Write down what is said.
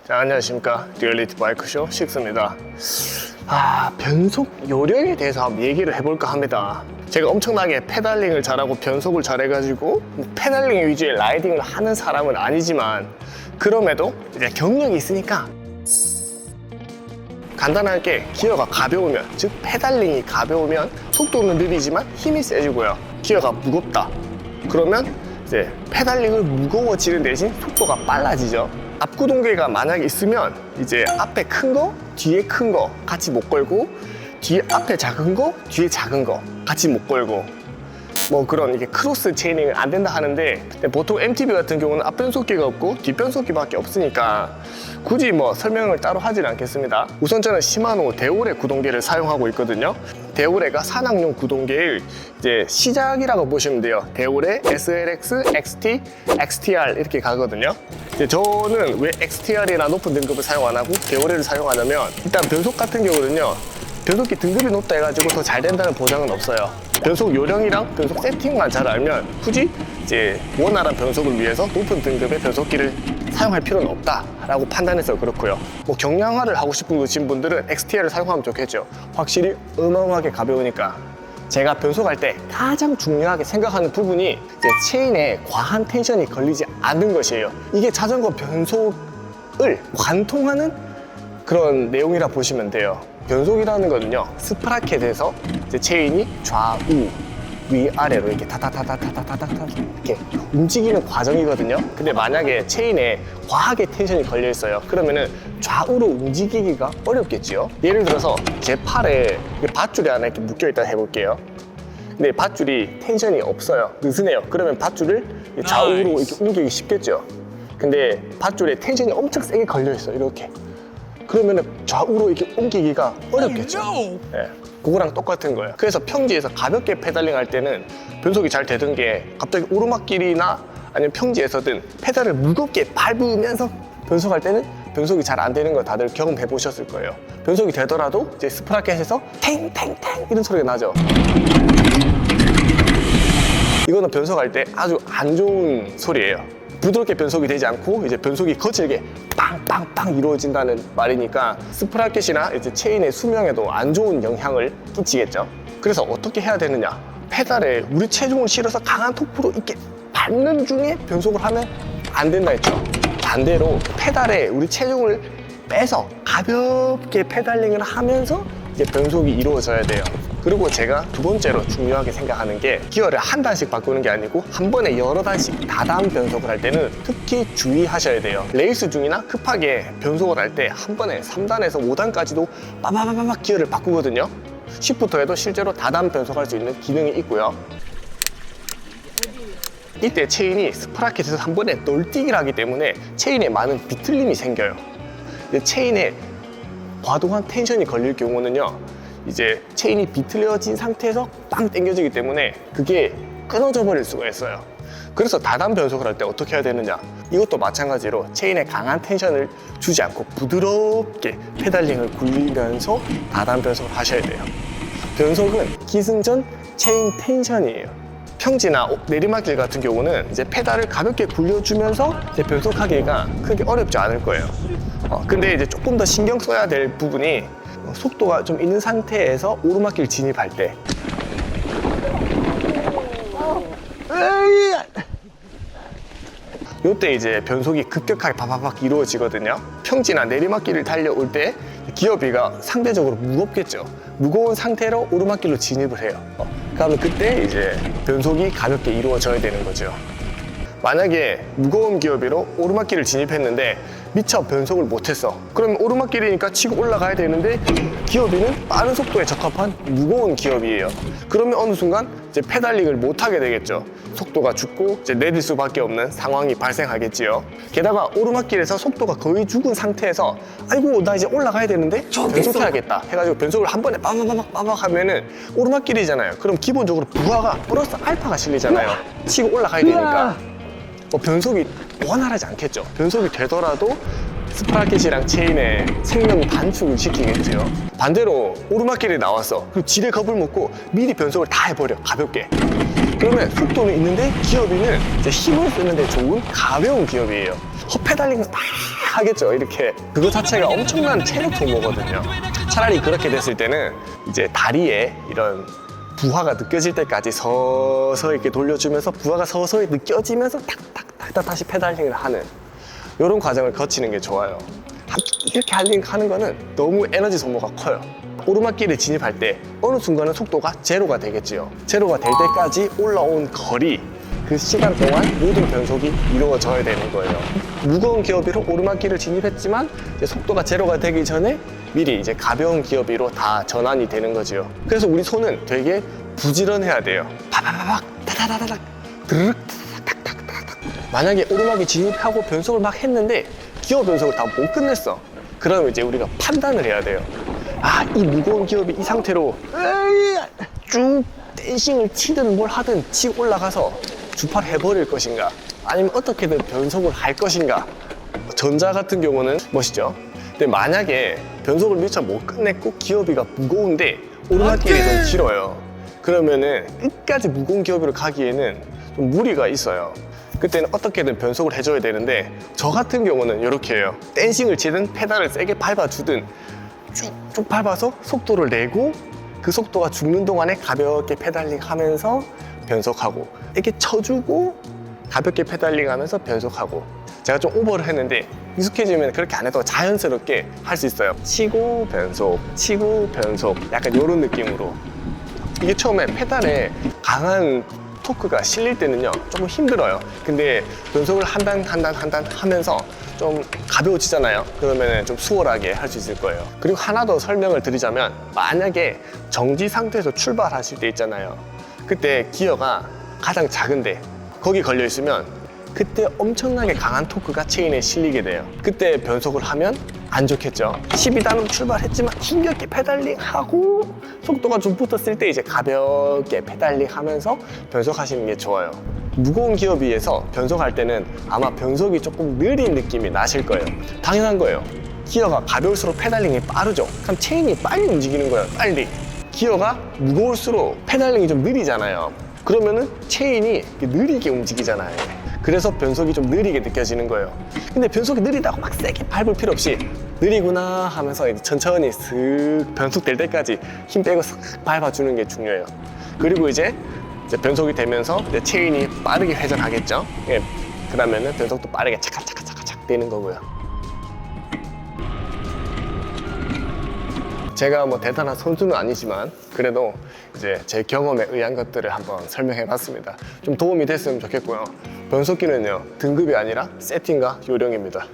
자, 안녕하십니까. 듀얼리티 바이크쇼 식스입니다. 변속 요령에 대해서 한번 얘기를 해볼까 합니다. 제가 엄청나게 페달링을 잘하고 변속을 잘해가지고 페달링 위주의 라이딩을 하는 사람은 아니지만, 그럼에도 이제 경력이 있으니까 간단하게 기어가 가벼우면, 즉 페달링이 가벼우면 속도는 느리지만 힘이 세지고요. 기어가 무겁다 그러면 이제 페달링을 무거워지는 대신 속도가 빨라지죠. 앞구동계가 만약에 있으면 이제 앞에 큰 거, 뒤에 큰 거 같이 못 걸고, 뒤에 앞에 작은 거, 뒤에 작은 거 같이 못 걸고, 뭐 그런 이게 크로스 체이닝은 안 된다 하는데, 보통 MTB 같은 경우는 앞변속기가 없고 뒷변속기밖에 없으니까 굳이 뭐 설명을 따로 하진 않겠습니다. 우선 저는 시마노 데오레 구동계를 사용하고 있거든요. 데오레가 산악용 구동계의 이제 시작이라고 보시면 돼요. 데오레, SLX, XT, XTR 이렇게 가거든요. 이제 저는 왜 XTR이나 높은 등급을 사용 안 하고 데오레를 사용하냐면, 일단 변속 같은 경우는요, 변속기 등급이 높다 해가지고 더 잘 된다는 보장은 없어요. 변속 요령이랑 변속 세팅만 잘 알면 굳이 이제 원활한 변속을 위해서 높은 등급의 변속기를 사용할 필요는 없다라고 판단해서 그렇고요. 뭐 경량화를 하고 싶으신 분들은 XTR을 사용하면 좋겠죠. 확실히 어마어마하게 가벼우니까. 제가 변속할 때 가장 중요하게 생각하는 부분이 이제 체인에 과한 텐션이 걸리지 않는 것이에요. 이게 자전거 변속을 관통하는 그런 내용이라 보시면 돼요. 변속이라는 거는요, 스프라켓에서 이제 체인이 좌우, 위아래로 이렇게 타타타타타타타타 이렇게 움직이는 과정이거든요. 근데 만약에 체인에 과하게 텐션이 걸려 있어요. 그러면은 좌우로 움직이기가 어렵겠지요. 예를 들어서 제 팔에 밧줄이 하나 이렇게 묶여 있다 해볼게요. 근데 밧줄이 텐션이 없어요. 느슨해요. 그러면 밧줄을 좌우로 이렇게 옮기기 쉽겠죠. 근데 밧줄에 텐션이 엄청 세게 걸려 있어요. 이렇게. 그러면 좌우로 이렇게 옮기기가 어렵겠죠. 네, 그거랑 똑같은 거예요. 그래서 평지에서 가볍게 페달링 할 때는 변속이 잘 되던 게, 갑자기 오르막길이나 아니면 평지에서든 페달을 무겁게 밟으면서 변속할 때는 변속이 잘 안 되는 거 다들 경험해 보셨을 거예요. 변속이 되더라도 이제 스프라켓에서 탱탱탱 이런 소리가 나죠. 이거는 변속할 때 아주 안 좋은 소리예요. 부드럽게 변속이 되지 않고 이제 변속이 거칠게 빵빵빵 이루어진다는 말이니까 스프라켓이나 이제 체인의 수명에도 안 좋은 영향을 끼치겠죠. 그래서 어떻게 해야 되느냐? 페달에 우리 체중을 실어서 강한 토크로 이렇게 밟는 중에 변속을 하면 안 된다 했죠. 반대로 페달에 우리 체중을 빼서 가볍게 페달링을 하면서 이제 변속이 이루어져야 돼요. 그리고 제가 두 번째로 중요하게 생각하는 게, 기어를 한 단씩 바꾸는 게 아니고 한 번에 여러 단씩 다단 변속을 할 때는 특히 주의하셔야 돼요. 레이스 중이나 급하게 변속을 할 때 한 번에 3단에서 5단까지도 빠바바바박 기어를 바꾸거든요. 시프터에도 실제로 다단 변속할 수 있는 기능이 있고요. 이때 체인이 스프라켓에서 한 번에 널뛰기를 하기 때문에 체인에 많은 비틀림이 생겨요. 체인에 과도한 텐션이 걸릴 경우는요, 이제 체인이 비틀려진 상태에서 빵 당겨지기 때문에 그게 끊어져 버릴 수가 있어요. 그래서 다단 변속을 할 때 어떻게 해야 되느냐? 이것도 마찬가지로 체인에 강한 텐션을 주지 않고 부드럽게 페달링을 굴리면서 다단 변속을 하셔야 돼요. 변속은 기승전 체인 텐션이에요. 평지나 내리막길 같은 경우는 이제 페달을 가볍게 굴려주면서 이제 변속하기가 크게 어렵지 않을 거예요. 근데 이제 조금 더 신경 써야 될 부분이, 속도가 좀 있는 상태에서 오르막길 진입할 때 요때 이제 변속이 급격하게 바바박 이루어지거든요. 평지나 내리막길을 달려올 때 기어비가 상대적으로 무겁겠죠. 무거운 상태로 오르막길로 진입을 해요. 그러면 그때 이제 변속이 가볍게 이루어져야 되는 거죠. 만약에 무거운 기어비로 오르막길을 진입했는데 미처 변속을 못했어. 그러면 오르막길이니까 치고 올라가야 되는데 기어비는 빠른 속도에 적합한 무거운 기어비예요. 그러면 어느 순간 이제 페달링을 못하게 되겠죠. 속도가 죽고 이제 내릴 수밖에 없는 상황이 발생하겠지요. 게다가 오르막길에서 속도가 거의 죽은 상태에서 아이고 나 이제 올라가야 되는데 변속해야겠다 해가지고 변속을 한 번에 빠바바박 하면은 오르막길이잖아요. 그럼 기본적으로 부하가 플러스 알파가 실리잖아요. 치고 올라가야 되니까. 변속이 원활하지 않겠죠. 변속이 되더라도 스프라켓이랑 체인의 생명 단축을 시키겠죠. 반대로 오르막길에 나왔어. 그리고 지레 겁을 먹고 미리 변속을 다 해버려, 가볍게. 그러면 속도는 있는데 기어비는 이제 힘을 쓰는데 좋은 가벼운 기어비예요. 페달링을 막 하겠죠. 이렇게 그거 자체가 엄청난 체력 소모거든요. 차라리 그렇게 됐을 때는 이제 다리에 이런 부하가 느껴질 때까지 서서히 이렇게 돌려주면서 부하가 서서히 느껴지면서 탁탁탁탁 다시 페달링을 하는 이런 과정을 거치는 게 좋아요. 이렇게 하는 거는 너무 에너지 소모가 커요. 오르막길에 진입할 때 어느 순간은 속도가 제로가 되겠지요. 제로가 될 때까지 올라온 거리, 그 시간 동안 모든 변속이 이루어져야 되는 거예요. 무거운 기어비로 오르막길을 진입했지만 이제 속도가 제로가 되기 전에 미리 이제 가벼운 기어비로 다 전환이 되는 거지요. 그래서 우리 손은 되게 부지런해야 돼요. 파파파박 타다다다닥 드르륵 탁탁탁탁. 만약에 오르막에 진입하고 변속을 막 했는데 기어 변속을 다 못 끝냈어. 그러면 이제 우리가 판단을 해야 돼요. 아, 이 무거운 기어비 이 상태로 쭉 댄싱을 치든 뭘 하든 치고 올라가서 주파를 해버릴 것인가, 아니면 어떻게든 변속을 할 것인가. 전자 같은 경우는 멋있죠. 근데 만약에 변속을 미처 못 끝냈고 기어비가 무거운데 오르막길이 좀 길어요. 그러면은 끝까지 무거운 기어비로 가기에는 좀 무리가 있어요. 그때는 어떻게든 변속을 해줘야 되는데 저 같은 경우는 이렇게 해요. 댄싱을 치든 페달을 세게 밟아주든 쭉쭉 밟아서 속도를 내고 그 속도가 죽는 동안에 가볍게 페달링 하면서 변속하고, 이렇게 쳐주고 가볍게 페달링 하면서 변속하고. 제가 좀 오버를 했는데 익숙해지면 그렇게 안 해도 자연스럽게 할 수 있어요. 치고 변속, 치고 변속, 약간 이런 느낌으로. 이게 처음에 페달에 강한 토크가 실릴 때는요 조금 힘들어요. 근데 변속을 한 단 하면서 좀 가벼워지잖아요. 그러면 좀 수월하게 할 수 있을 거예요. 그리고 하나 더 설명을 드리자면, 만약에 정지 상태에서 출발하실 때 있잖아요. 그때 기어가 가장 작은데 거기 걸려 있으면 그때 엄청나게 강한 토크가 체인에 실리게 돼요. 그때 변속을 하면 안 좋겠죠. 12단으로 출발했지만 힘겹게 페달링하고 속도가 좀 붙었을 때 이제 가볍게 페달링하면서 변속하시는 게 좋아요. 무거운 기어비에서 변속할 때는 아마 변속이 조금 느린 느낌이 나실 거예요. 당연한 거예요. 기어가 가벼울수록 페달링이 빠르죠. 그럼 체인이 빨리 움직이는 거예요. 빨리. 기어가 무거울수록 페달링이 좀 느리잖아요. 그러면은 체인이 느리게 움직이잖아요. 그래서 변속이 좀 느리게 느껴지는 거예요. 근데 변속이 느리다고 막 세게 밟을 필요 없이 느리구나 하면서 이제 천천히 슥 변속될 때까지 힘 빼고 슥 밟아주는 게 중요해요. 그리고 이제 변속이 되면서 이제 체인이 빠르게 회전하겠죠. 예. 그러면은 변속도 빠르게 차카차카차카착 되는 거고요. 제가 뭐 대단한 선수는 아니지만 그래도 이제 제 경험에 의한 것들을 한번 설명해 봤습니다. 좀 도움이 됐으면 좋겠고요. 변속기는요, 등급이 아니라 세팅과 요령입니다.